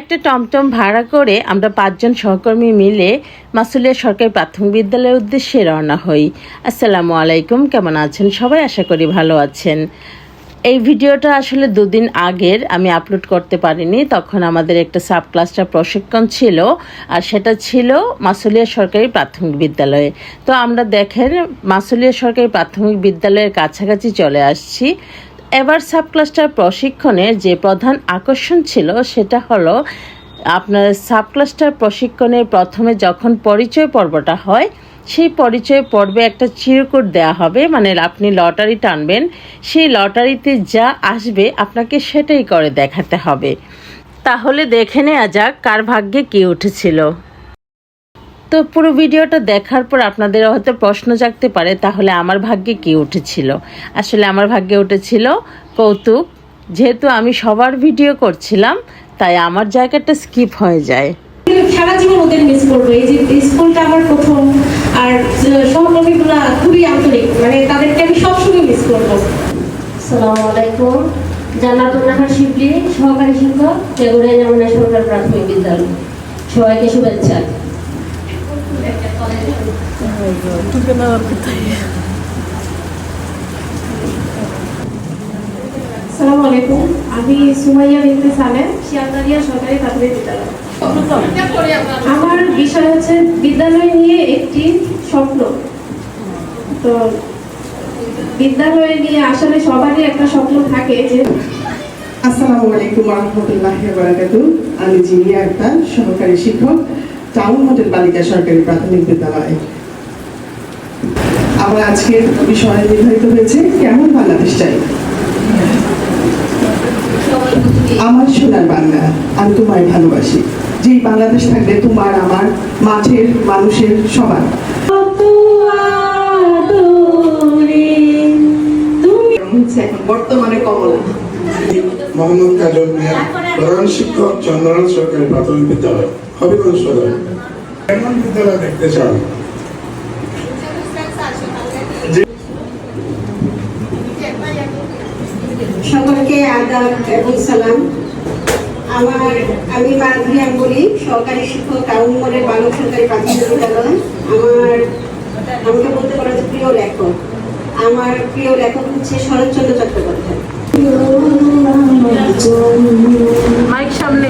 একটা টমটম ভাড়া করে আমরা 5 জন সহকর্মী মিলে মাসুলিয়া সরকারি প্রাথমিক বিদ্যালয়ের উদ্দেশ্যে রওনা হই। আসসালামু আলাইকুম, কেমন আছেন সবাই? আশা করি ভালো আছেন। এই ভিডিওটা আসলে 2 দিন আগের, আমি আপলোড করতে পারিনি। তখন আমাদের একটা সাব ক্লাস্টার প্রশিক্ষণ ছিল, আর সেটা ছিল মাসুলিয়া সরকারি প্রাথমিক বিদ্যালয়ে। তো আমরা দেখেন মাসুলিয়া সরকারি প্রাথমিক বিদ্যালয়ের কাছাকাছি চলে আসছি। এবার সাব ক্লাস্টার প্রশিক্ষণের যে প্রধান আকর্ষণ ছিল সেটা হলো আপনার সাব ক্লাস্টার প্রশিক্ষণের প্রথমে যখন পরিচয় পর্বটা হয়, সেই পরিচয় পর্বে একটা চিরকুট দেওয়া হবে, মানে আপনি লটারি টানবেন, সেই লটারিতে যা আসবে আপনাকে সেটাই করে দেখাতে হবে। তাহলে দেখে নেওয়া যাক কার ভাগ্যে কী উঠেছিল। তো পুরো ভিডিওটা দেখার পর আপনাদের হয়তো প্রশ্ন জাগতে পারে, তাহলে আমার ভাগ্যে কী উঠেছিল? আসলে আমার ভাগ্যে উঠেছিল কৌতুক। যেহেতু আমি সবার ভিডিও করছিলাম, তাই আমার জায়গাটা স্কিপ হয়ে যায়। সারা জীবন ওদের মিস করবো। এই যে স্কুলটা আমার প্রথম, আর সহকর্মীগুলো খুবই আন্তরিক, মানে তাদেরকে আমি সবসময় মিস করবো। আসসালামু আলাইকুম। জান্নাতুন নাহার শিবলি, সহকারী শিক্ষক, তেগুড়িয়া জামিনা সরকারি প্রাথমিক বিদ্যালয়। সবাইকে শুভেচ্ছা। আসসালামু আলাইকুম, আমি সুমাইয়া বিনতে সালেম, শিয়ালদারিয়া সরকারি প্রাথমিক বিদ্যালয়। আমার বিষয় হচ্ছে বিদ্যালয় নিয়ে একটি স্বপ্ন। তো বিদ্যালয় নিয়ে আসলে সবারই একটা স্বপ্ন থাকে যে। আসসালামু আলাইকুম ওয়া রাহমাতুল্লাহি ওয়া বারাকাতুহু। আমি জিনিয়া আক্তার, সহকারী শিক্ষক, টাউন মডেল বালিকা সরকারি প্রাথমিক বিদ্যালয়। আমার আজকের বিষয় নির্ধারিত হয়েছে কেমন বাংলাদেশ চাই। আমার সোনার বাংলা, আমি তোমায় ভালোবাসি। যেই বাংলাদেশ থাকবে তোমার, আমার, মাঠের মানুষের সবার। এখন বর্তমানে কমলা। মোহাম্মদ কাজল মিয়া, প্রধান শিক্ষক, চন্দ্রনাথ সরকারি প্রাথমিক বিদ্যালয়, হবিগঞ্জ সদর। কেমন বিদ্যালয় দেখতে চান? সকলকে আদাব এবং সালাম। আমি মাধুরী আঙ্গুলি, সহকারী শিক্ষক, টাউন মডেল বালক সরকারি প্রাথমিক বিদ্যালয়। আমাকে বলতে পারা যে প্রিয় লেখক, আমার প্রিয় লেখক হচ্ছে শরৎচন্দ্র চট্টোপাধ্যায়। মাইক সামনে।